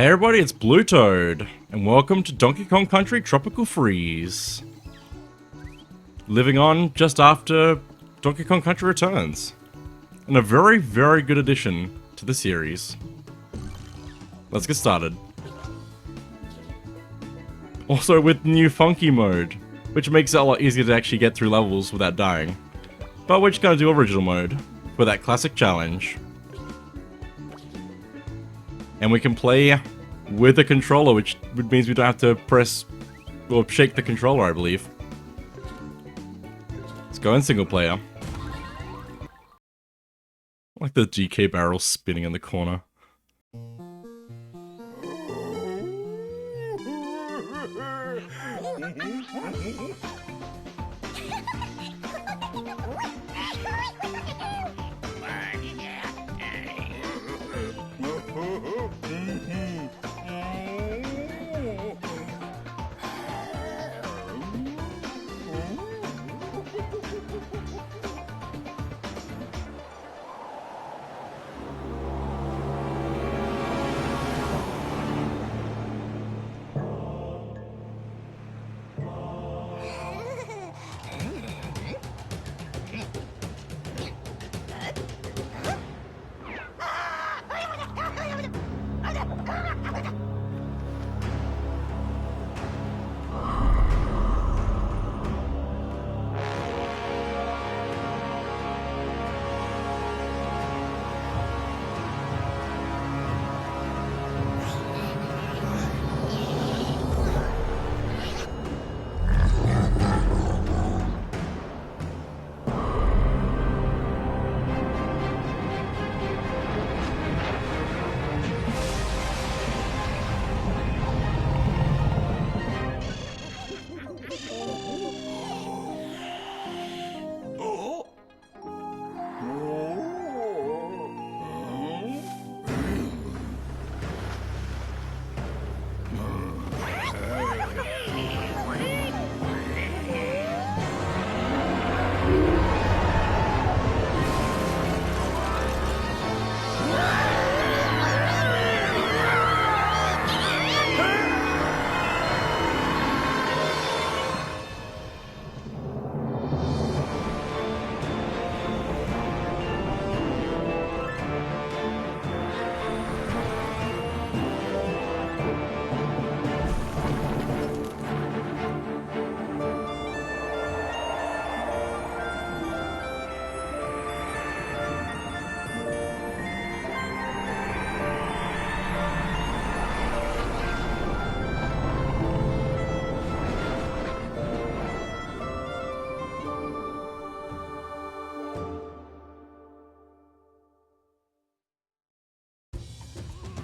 Hey everybody, it's BlueToad, and welcome to Donkey Kong Country Tropical Freeze. Living on just after Donkey Kong Country Returns. And a very, very good addition to the series. Let's get started. Also with new funky mode, which makes it a lot easier to actually get through levels without dying. But we're just gonna do original mode, for that classic challenge. And we can play with a controller, which means we don't have to press or shake the controller, I believe. Let's go in single player. I like the GK barrel spinning in the corner.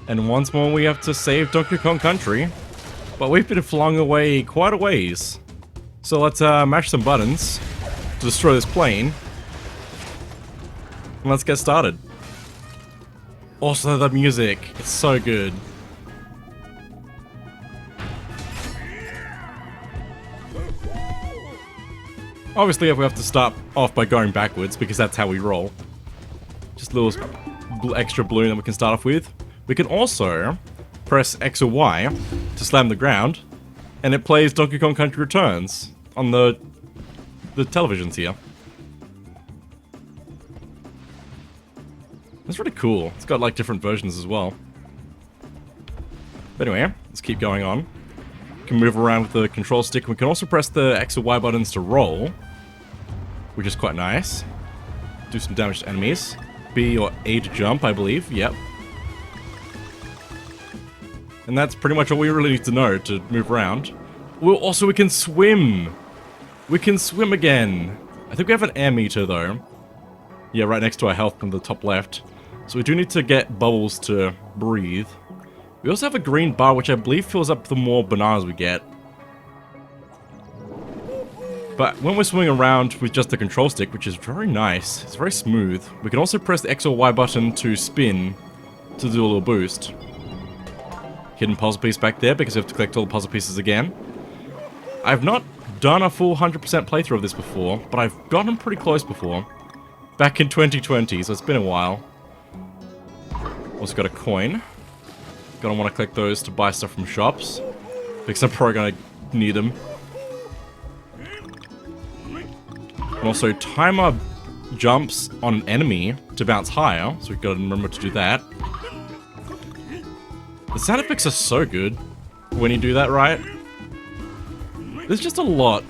And once more we have to save Donkey Kong Country, but we've been flung away quite a ways. So let's mash some buttons to destroy this plane, and let's get started. Also the music, it's so good. Obviously we have to start off by going backwards because that's how we roll. Just a little extra balloon that we can start off with. We can also press X or Y to slam the ground, and it plays Donkey Kong Country Returns on the televisions here. That's really cool. It's got like different versions as well. But anyway, let's keep going on. We can move around with the control stick. We can also press the X or Y buttons to roll, which is quite nice. Do some damage to enemies. B or A to jump, I believe. Yep. And that's pretty much all we really need to know to move around. Well, also we can swim! We can swim again! I think we have an air meter though. Yeah, right next to our health on the top left. So we do need to get bubbles to breathe. We also have a green bar, which I believe fills up the more bananas we get. But when we're swimming around with just the control stick, which is very nice, it's very smooth, we can also press the X or Y button to spin to do a little boost. Hidden puzzle piece back there because we have to collect all the puzzle pieces again. I've not done a full 100% playthrough of this before, but I've gotten pretty close before. Back in 2020, so it's been a while. Also got a coin. Gonna want to collect those to buy stuff from shops. Because I'm probably gonna need them. And also, timer jumps on an enemy to bounce higher, so we've got to remember to do that. The sound effects are so good when you do that right. There's just a lot.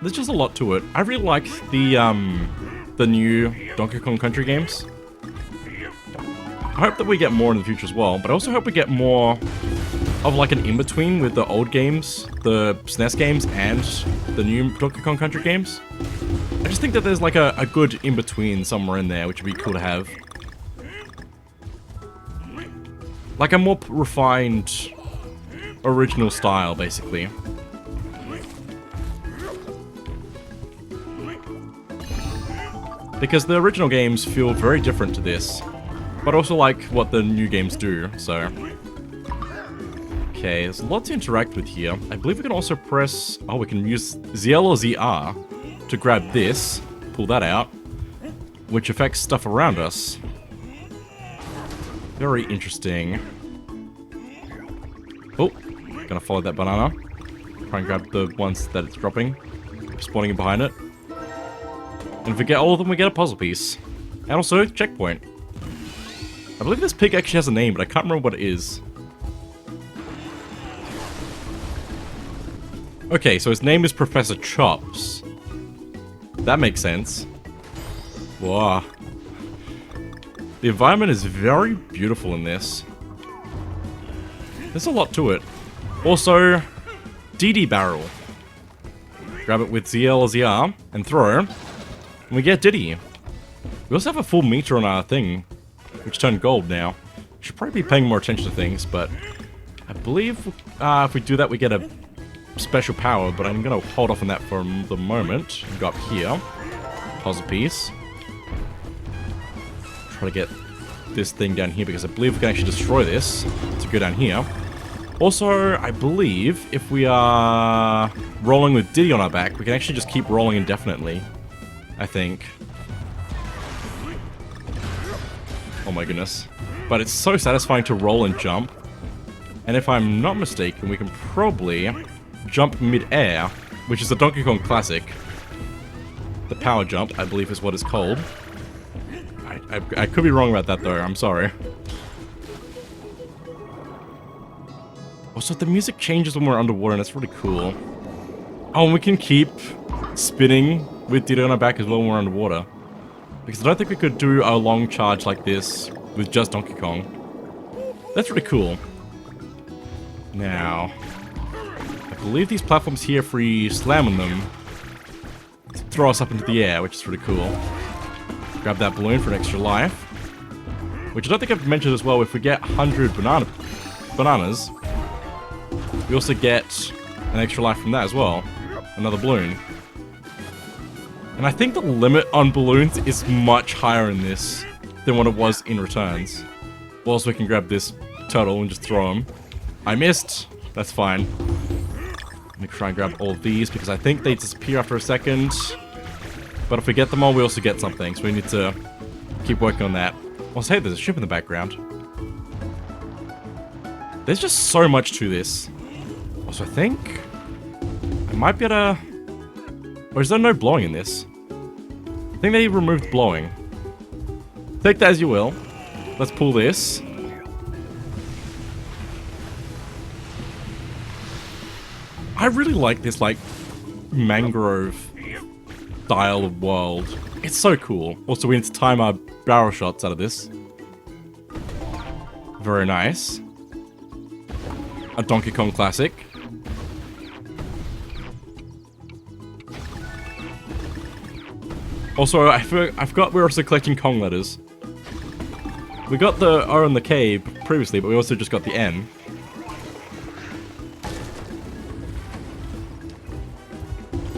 There's just a lot to it. I really like the new Donkey Kong Country games. I hope that we get more in the future as well, but I also hope we get more of like an in-between with the old games, the SNES games, and the new Donkey Kong Country games. I just think that there's like a good in-between somewhere in there, which would be cool to have. Like a more refined, original style, basically. Because the original games feel very different to this, but also like what the new games do, so... Okay, there's a lot to interact with here. I believe we can also press... Oh, we can use ZL or ZR to grab this, pull that out, which affects stuff around us. Very interesting. Oh, gonna follow that banana. Try and grab the ones that it's dropping. Spawning in behind it. And if we get all of them, we get a puzzle piece. And also, a checkpoint. I believe this pig actually has a name, but I can't remember what it is. Okay, so his name is Professor Chops. That makes sense. Wow. The environment is very beautiful in this. There's a lot to it. Also, DD barrel. Grab it with ZL or ZR and throw. And we get Diddy. We also have a full meter on our thing, which turned gold now. Should probably be paying more attention to things, but I believe if we do that, we get a special power, but I'm going to hold off on that for the moment. Go up here. Puzzle piece. Try to get this thing down here, because I believe we can actually destroy this to go down here. Also, I believe if we are rolling with Diddy on our back, we can actually just keep rolling indefinitely. I think. Oh my goodness. But it's so satisfying to roll and jump. And if I'm not mistaken, we can probably jump mid-air, which is a Donkey Kong classic. The power jump, I believe is what it's called. I could be wrong about that though, I'm sorry. Also, the music changes when we're underwater and it's really cool. Oh, and we can keep spinning with Diddy on our back as well when we're underwater. Because I don't think we could do a long charge like this with just Donkey Kong. That's really cool. Now, I believe these platforms here, if we slam on them, throw us up into the air, which is really cool. Grab that balloon for an extra life. Which I don't think I've mentioned as well, if we get 100 bananas, we also get an extra life from that as well. Another balloon. And I think the limit on balloons is much higher in this than what it was in Returns. Also, we can grab this turtle and just throw him. I missed. That's fine. Let me try and grab all of these, because I think they disappear after a second. But if we get them all, we also get something, so we need to keep working on that. Also, hey, there's a ship in the background. There's just so much to this. Also, I think I might be able to... Or is there no blowing in this? I think they removed blowing. Take that as you will. Let's pull this. I really like this, like, mangrove style of world. It's so cool. Also, we need to time our barrel shots out of this. Very nice. A Donkey Kong classic. Also, I forgot we were also collecting Kong letters. We got the O and the K previously, but we also just got the N.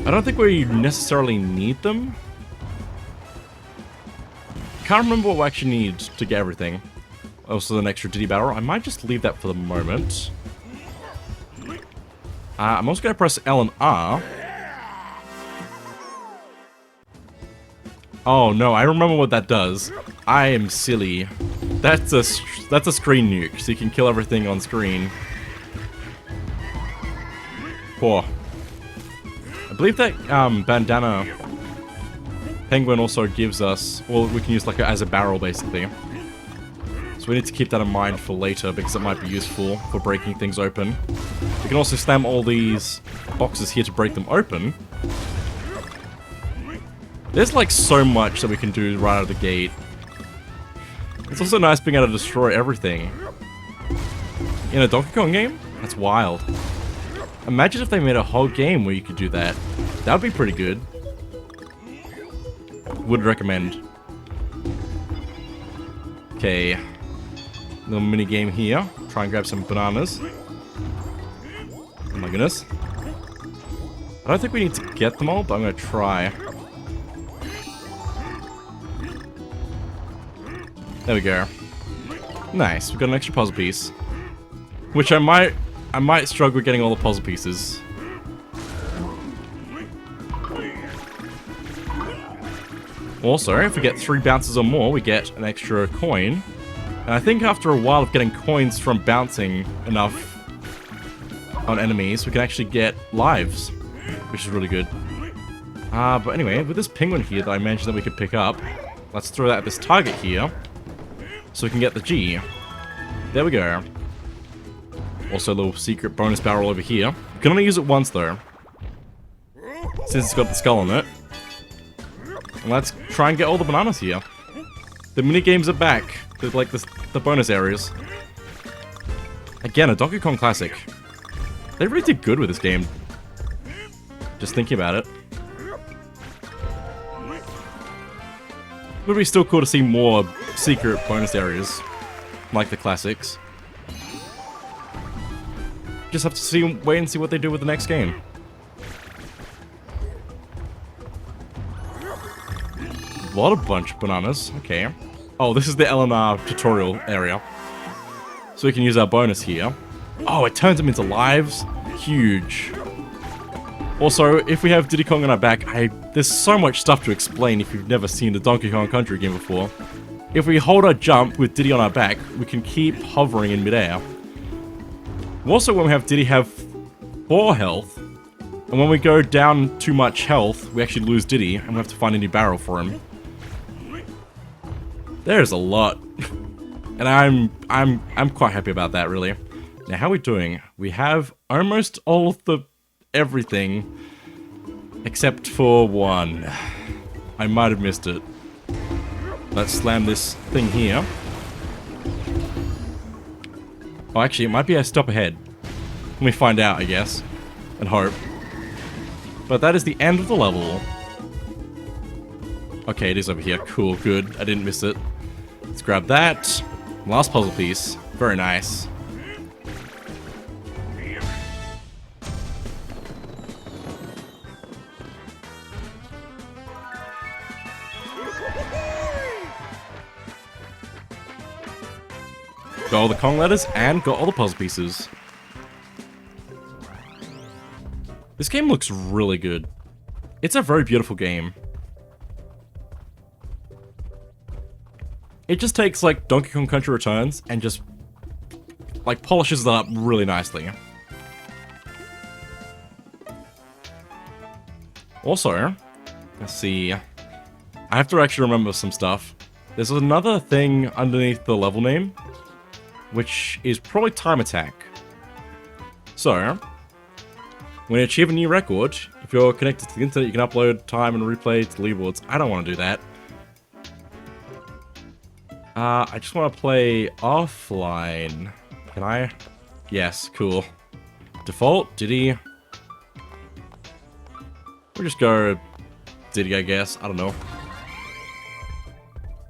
I don't think we necessarily need them. Can't remember what we actually need to get everything. Also, an extra Diddy barrel. I might just leave that for the moment. I'm also going to press L and R. Oh no, I remember what that does. I am silly. That's a screen nuke, so you can kill everything on screen. Poor. I believe that bandana penguin also gives us, well, we can use like as a barrel basically. So we need to keep that in mind for later because it might be useful for breaking things open. We can also slam all these boxes here to break them open. There's like so much that we can do right out of the gate. It's also nice being able to destroy everything. In a Donkey Kong game? That's wild. Imagine if they made a whole game where you could do that. That would be pretty good. Would recommend. Okay. Little mini game here. Try and grab some bananas. Oh my goodness. I don't think we need to get them all, but I'm gonna try. There we go. Nice, we got an extra puzzle piece. Which I might struggle with getting all the puzzle pieces. Also, if we get 3 bounces or more, we get an extra coin. And I think after a while of getting coins from bouncing enough on enemies, we can actually get lives, which is really good. But anyway, with this penguin here that I mentioned that we could pick up, let's throw that at this target here, so we can get the G. There we go. Also a little secret bonus barrel over here. We can only use it once though, since it's got the skull on it. And let's try and get all the bananas here. The mini-games are back. They're like the bonus areas. Again, a Donkey Kong classic. They really did good with this game. Just thinking about it. Would be still cool to see more secret bonus areas, like the classics. Just have to wait and see what they do with the next game. What a bunch of bananas. Okay. Oh, this is the LNR tutorial area. So we can use our bonus here. Oh, it turns them into lives. Huge. Also, if we have Diddy Kong on our back, there's so much stuff to explain if you've never seen the Donkey Kong Country game before. If we hold our jump with Diddy on our back, we can keep hovering in midair. Also, when we have Diddy have 4 health, and when we go down too much health, we actually lose Diddy, and we have to find a new barrel for him. There's a lot. And I'm quite happy about that, really. Now, how are we doing? We have almost all of the everything, except for one. I might have missed it. Let's slam this thing here. Oh, actually, it might be a stop ahead. Let me find out, I guess. And hope. But that is the end of the level. Okay, it is over here. Cool, good. I didn't miss it. Let's grab that. Last puzzle piece. Very nice. Got all the Kong letters and got all the puzzle pieces. This game looks really good. It's a very beautiful game. It just takes like Donkey Kong Country Returns and just like polishes it up really nicely. Also, let's see. I have to actually remember some stuff. There's another thing underneath the level name, which is probably time attack. So, when you achieve a new record, if you're connected to the internet, you can upload time and replay to leaderboards. I don't want to do that. I just want to play offline. Can I? Yes, cool. Default, Diddy. We'll just go Diddy, I guess. I don't know.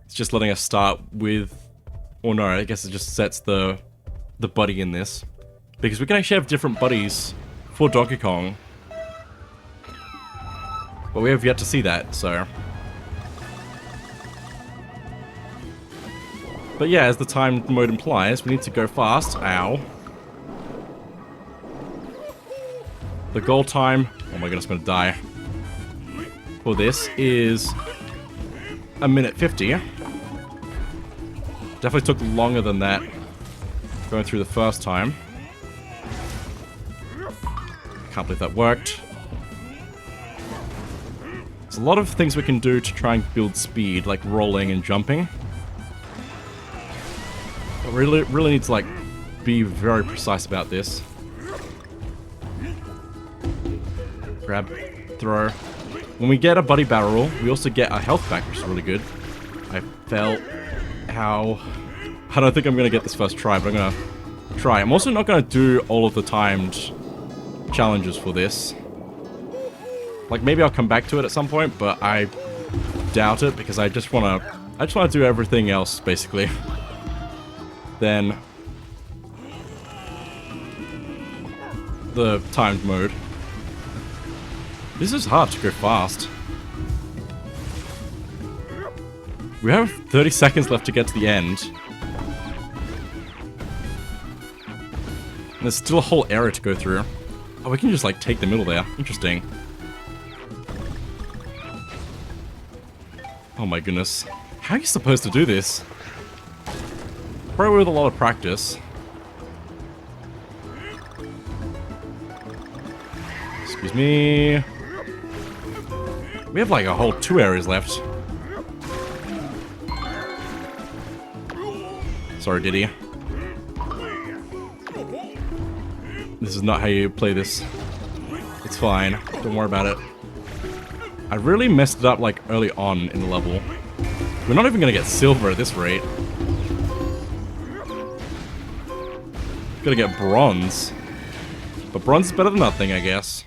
It's just letting us start with... Or no, I guess it just sets the buddy in this. Because we can actually have different buddies for Donkey Kong. But we have yet to see that, so... But yeah, as the time mode implies, we need to go fast. Ow. The goal time... Oh my goodness, I'm gonna die. For this is... 1:50. Definitely took longer than that going through the first time. Can't believe that worked. There's a lot of things we can do to try and build speed, like rolling and jumping. But really need to like be very precise about this. Grab, throw. When we get a buddy barrel, we also get our health back, which is really good. I fell. Ow. I don't think I'm gonna get this first try, but I'm gonna try. I'm also not gonna do all of the timed challenges for this. Like, maybe I'll come back to it at some point, but I doubt it because I just wanna do everything else, basically. Then the timed mode. This is hard to go fast. We have 30 seconds left to get to the end. And there's still a whole area to go through. Oh, we can just like take the middle there. Interesting. Oh my goodness. How are you supposed to do this? Probably with a lot of practice. Excuse me. We have like a whole 2 areas left. Sorry, Diddy. This is not how you play this. It's fine. Don't worry about it. I really messed it up like early on in the level. We're not even gonna get silver at this rate. Gotta get bronze. But bronze is better than nothing, I guess.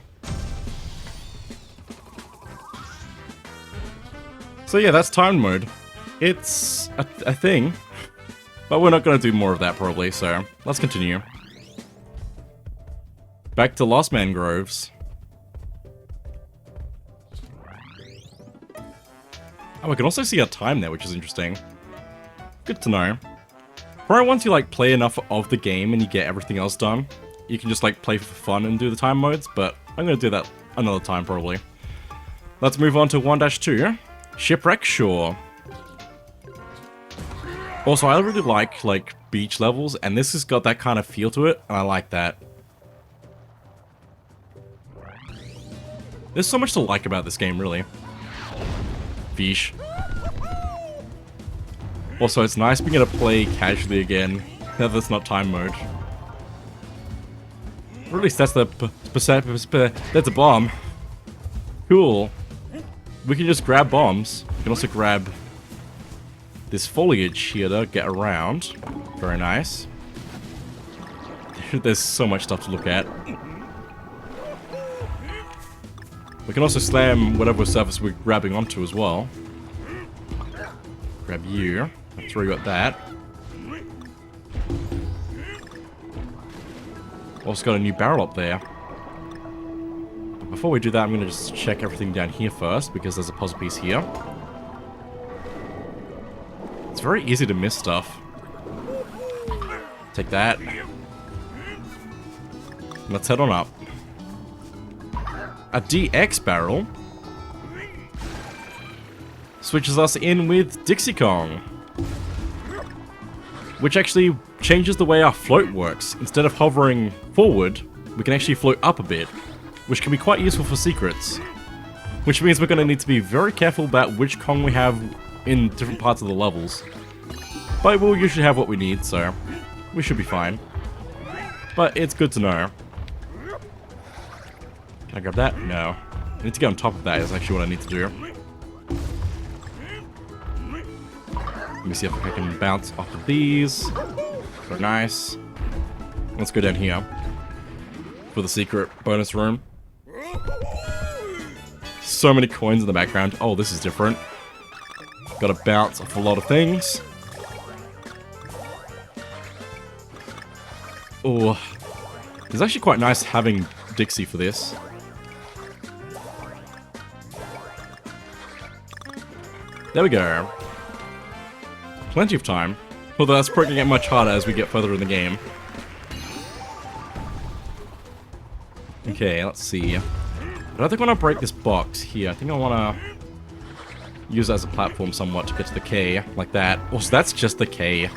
So yeah, that's time mode. It's a thing. But we're not gonna do more of that probably, so let's continue. Back to Lost Mangroves. Oh, we can also see our time there, which is interesting. Good to know. Probably once you like play enough of the game and you get everything else done, you can just like play for fun and do the time modes, but I'm gonna do that another time probably. Let's move on to 1-2. Shipwreck Shore. Also, I really like beach levels, and this has got that kind of feel to it, and I like that. There's so much to like about this game, really. Fish. Also, it's nice being able to play casually again, now that it's not time mode. Or at least that's that's a bomb. Cool. We can just grab bombs. We can also grab this foliage here to get around. Very nice. There's so much stuff to look at. We can also slam whatever surface we're grabbing onto as well. Grab you. That's where we got that. Also got a new barrel up there. But before we do that, I'm going to just check everything down here first, because there's a puzzle piece here. It's very easy to miss stuff. Take that. Let's head on up. A DX barrel switches us in with Dixie Kong, which actually changes the way our float works. Instead of hovering forward, we can actually float up a bit, which can be quite useful for secrets. Which means we're going to need to be very careful about which Kong we have in different parts of the levels. But we'll usually have what we need, so we should be fine. But it's good to know. Can I grab that? No. I need to get on top of that is actually what I need to do. Let me see if I can bounce off of these. Very nice. Let's go down here for the secret bonus room. So many coins in the background. Oh, this is different. Gotta bounce off a lot of things. Oh, it's actually quite nice having Dixie for this. There we go. Plenty of time. Although that's probably gonna get much harder as we get further in the game. Okay, let's see. But I think I want to break this box here. I think I want to use it as a platform somewhat to get to the K, like that. Oh, so that's just the K.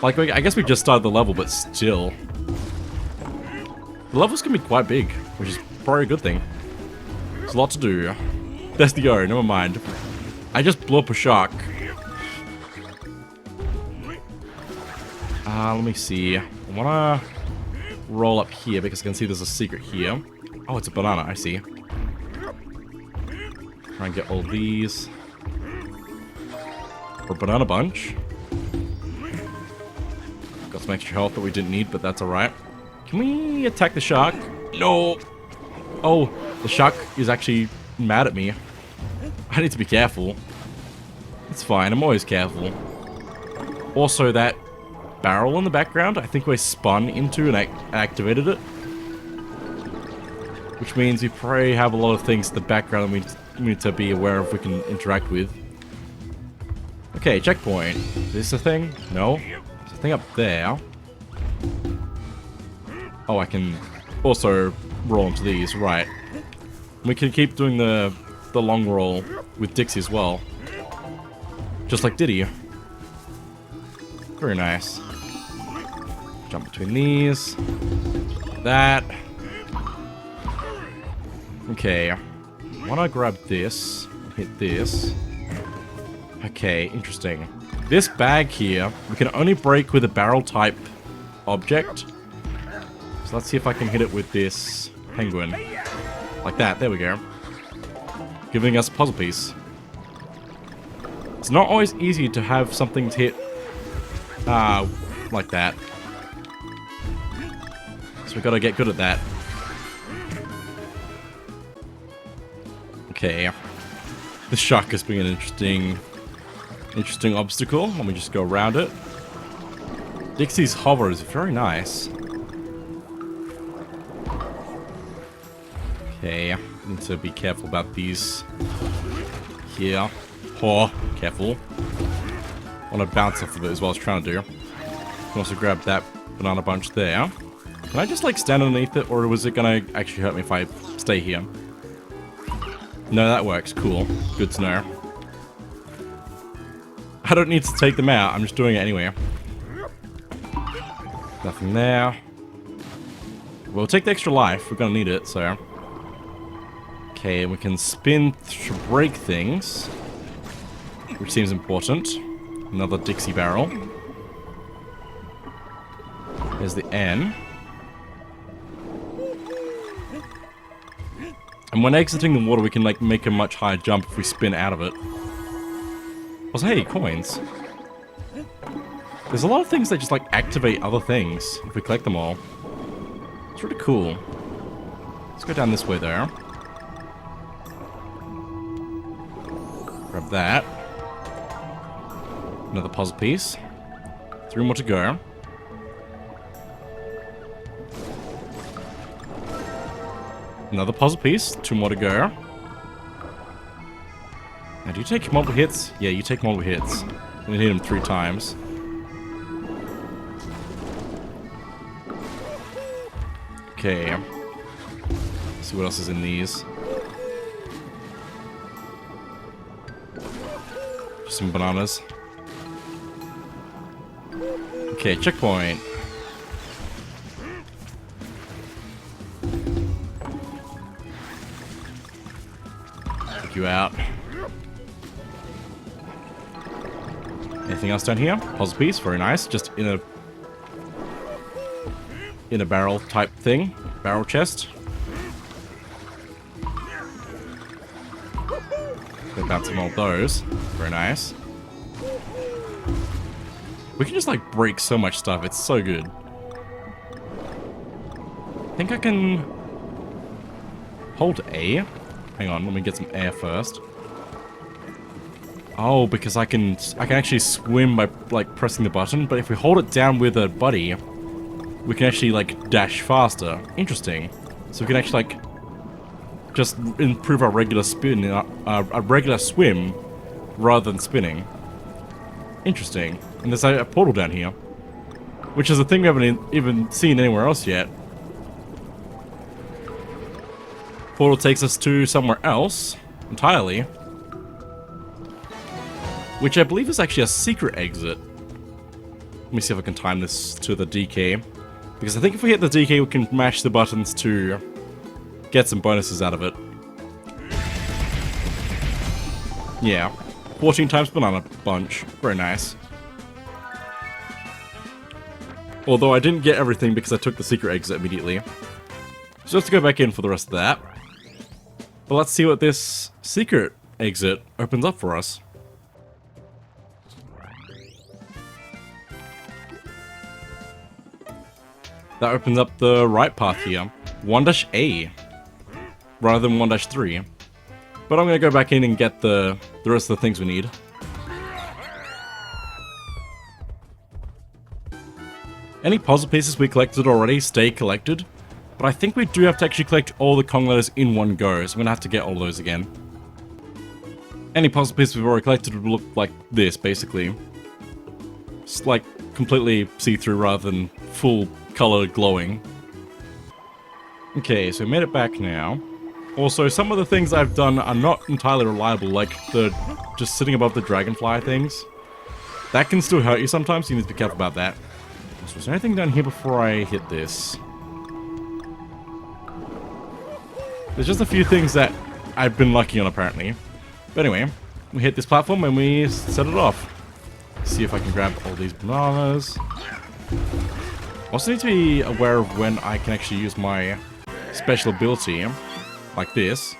Like, I guess we just started the level, but still. The levels can be quite big, which is probably a good thing. There's a lot to do. There's the O, never mind. I just blew up a shark. Let me see. I wanna roll up here because I can see there's a secret here. Oh, it's a banana, I see. Try and get all these. Or banana bunch. Got some extra health that we didn't need, but that's alright. Can we attack the shark? No! Oh, the shark is actually mad at me. I need to be careful. It's fine, I'm always careful. Also, that barrel in the background, I think we spun into and activated it. Which means we probably have a lot of things in the background that we need to be aware of we can interact with. Okay, checkpoint. Is this a thing? No? There's a thing up there. Oh, I can also roll into these, right. We can keep doing the long roll with Dixie as well. Just like Diddy. Very nice. Jump between these. That. Okay. I wanna grab this. Hit this. Okay, interesting. This bag here, we can only break with a barrel type object. So let's see if I can hit it with this penguin. Like that, there we go. Giving us a puzzle piece. It's not always easy to have something to hit like that. So we gotta get good at that. Okay. The shark is being an interesting obstacle. Let me just go around it. Dixie's hover is very nice. Okay, need to be careful about these here. Oh, careful. I want to bounce off of it as well as trying to do. Can also grab that banana bunch there. Can I just like stand underneath it, or was it gonna actually hurt me if I stay here? No, that works. Cool. Good to know. I don't need to take them out. I'm just doing it anyway. Nothing there. We'll take the extra life. We're gonna need it, so. Okay, we can spin to break things, which seems important. Another Dixie barrel. There's the N. And when exiting the water, we can like make a much higher jump if we spin out of it. Also, hey, coins. There's a lot of things that just like activate other things if we collect them all. It's really cool. Let's go down this way there. Grab that. Another puzzle piece. 3 more to go. Another puzzle piece. 2 more to go. Now, do you take multiple hits? Yeah, you take multiple hits. I'm gonna hit him 3 times. Okay. Let's see what else is in these. Just some bananas. Okay, checkpoint. Take you out. Anything else down here? Puzzle piece, very nice. Just in a barrel type thing. Barrel chest. They're bouncing all those. Very nice. We can just like break so much stuff. It's so good. I think I can hold A. Hang on, let me get some air first. Oh, because I can actually swim by like pressing the button, but if we hold it down with a buddy, we can actually like dash faster. Interesting. So we can actually like just improve our regular spin, a regular swim, rather than spinning. Interesting. And there's a portal down here, which is a thing we haven't even seen anywhere else yet. Portal takes us to somewhere else entirely, which I believe is actually a secret exit. me see if I can time this to the D key. Because I think if we hit the D key, we can mash the buttons to get some bonuses out of it. Yeah. 14 times banana bunch. Very nice. Although I didn't get everything because I took the secret exit immediately. So let's go back in for the rest of that. But let's see what this secret exit opens up for us. That opens up the right path here. 1-A. Rather than 1-3. But I'm going to go back in and get the rest of the things we need. Any puzzle pieces we collected already stay collected. But I think we do have to actually collect all the Kong letters in one go. So I'm going to have to get all of those again. Any puzzle pieces we've already collected would look like this, basically. It's like completely see-through rather than full color glowing. Okay, so we made it back now. Also, some of the things I've done are not entirely reliable, like the just sitting above the dragonfly things. That can still hurt you sometimes, so you need to be careful about that. So is there anything down here before I hit this? There's just a few things that I've been lucky on, apparently. But anyway, we hit this platform and we set it off. See if I can grab all these bananas. Also need to be aware of when I can actually use my special ability, like this.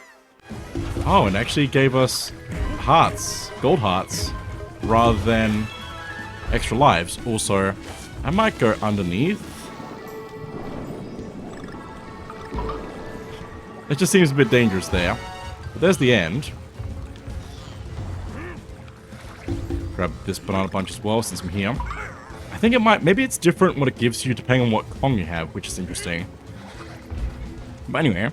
Oh, and actually gave us hearts, gold hearts, rather than extra lives. Also, I might go underneath. It just seems a bit dangerous there. But there's the end. Grab this banana bunch as well since I'm here. I think it might, maybe it's different what it gives you depending on what Kong you have, which is interesting. But anyway.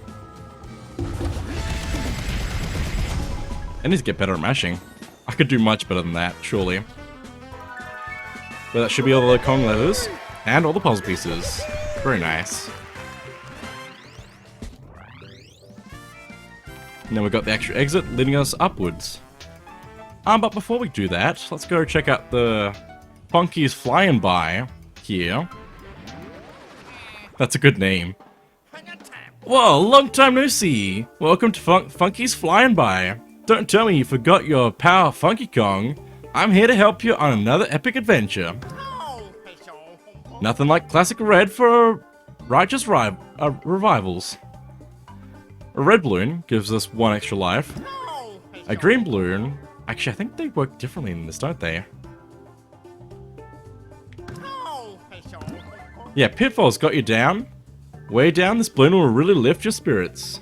I need to get better at mashing. I could do much better than that, surely. But that should be all the Kong letters and all the puzzle pieces. Very nice. And then we've got the extra exit leading us upwards. But before we do that, let's go check out the Funky's Flying By here. That's a good name. Whoa, long time no see. Welcome to Funky's Flying By. Don't tell me you forgot your power, Funky Kong. I'm here to help you on another epic adventure. Nothing like classic red for righteous revivals. A red balloon gives us 1 extra life. A green balloon... Actually, I think they work differently in this, don't they? Yeah, Pitfall's got you down. Way down, this balloon will really lift your spirits.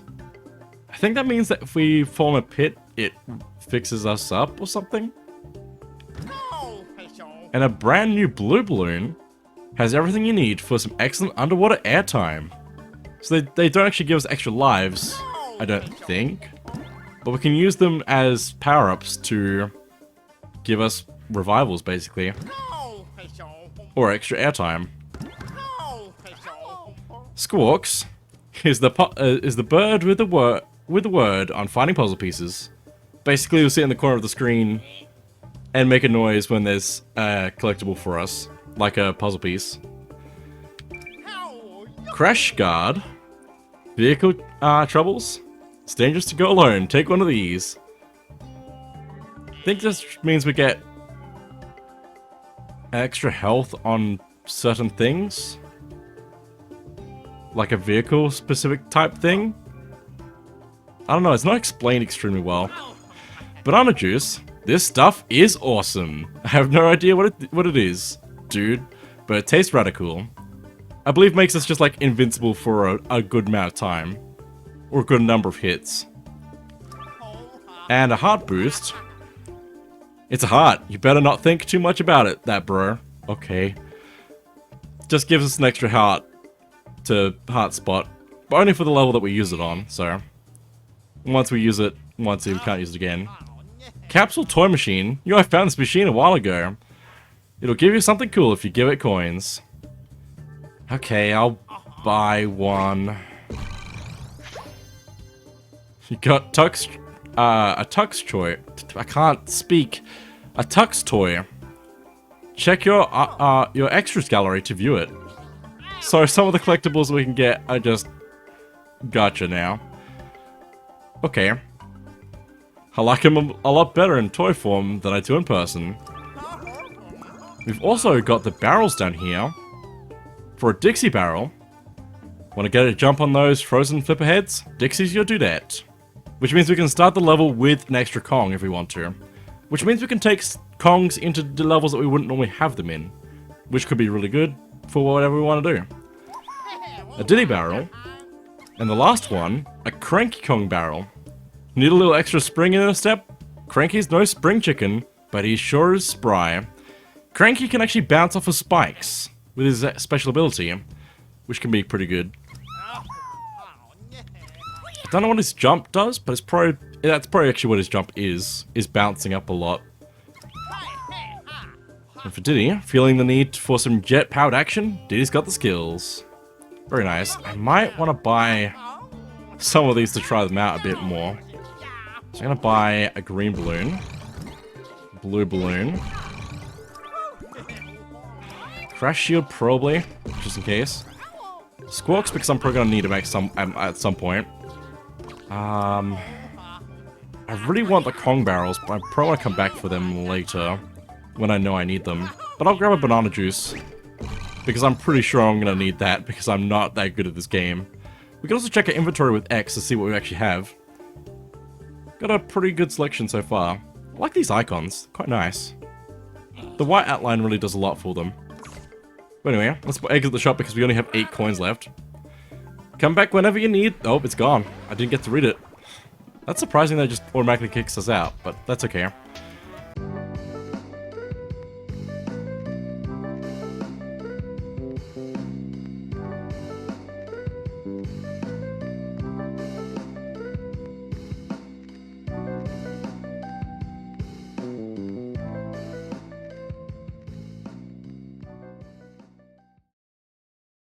I think that means that if we fall in a pit, it fixes us up or something. And a brand new blue balloon has everything you need for some excellent underwater airtime. So they don't actually give us extra lives, I don't think. But we can use them as power-ups to give us revivals, basically. Or extra airtime. Squawks is the bird with the word on finding puzzle pieces. Basically, you'll sit in the corner of the screen and make a noise when there's a collectible for us, like a puzzle piece. Crash guard. Vehicle troubles. It's dangerous to go alone. Take one of these. I think this means we get extra health on certain things. Like a vehicle-specific type thing. I don't know, it's not explained extremely well. Banana juice. This stuff is awesome. I have no idea what it is, dude. But it tastes rather cool. I believe makes us just like invincible for a good amount of time. Or a good number of hits. And a heart boost. It's a heart. You better not think too much about it, that bro. Okay. Just gives us an extra heart to heart spot. But only for the level that we use it on, so. Once we use it, we can't use it again. Capsule toy machine. You know, I found this machine a while ago. It'll give you something cool if you give it coins. Okay, I'll buy one. You got a Tux toy. I can't speak. A Tux toy. check your extras gallery to view it. So some of the collectibles we can get are just gotcha now. Okay. I like him a lot better in toy form than I do in person. We've also got the barrels down here. For a Dixie barrel, want to get a jump on those frozen flipper heads? Dixie's your dudette. Which means we can start the level with an extra Kong if we want to. Which means we can take Kongs into the levels that we wouldn't normally have them in. Which could be really good for whatever we want to do. A Diddy barrel. And the last one, a Cranky Kong barrel. Need a little extra spring in a step? Cranky's no spring chicken, but he sure is spry. Cranky can actually bounce off of spikes with his special ability, which can be pretty good. I don't know what his jump does, but that's probably actually what his jump is bouncing up a lot. And for Diddy, feeling the need for some jet-powered action, Diddy's got the skills. Very nice. I might want to buy some of these to try them out a bit more. So I'm going to buy a green balloon, blue balloon, crash shield probably, just in case. Squawks because I'm probably going to need them at some point. I really want the Kong barrels, but I probably want to come back for them later when I know I need them. But I'll grab a banana juice because I'm pretty sure I'm going to need that because I'm not that good at this game. We can also check our inventory with X to see what we actually have. Got a pretty good selection so far. I like these icons, quite nice. The white outline really does a lot for them. But anyway, let's exit the shop because we only have 8 coins left. Come back whenever you need. Oh, it's gone. I didn't get to read it. That's surprising that it just automatically kicks us out, but that's okay.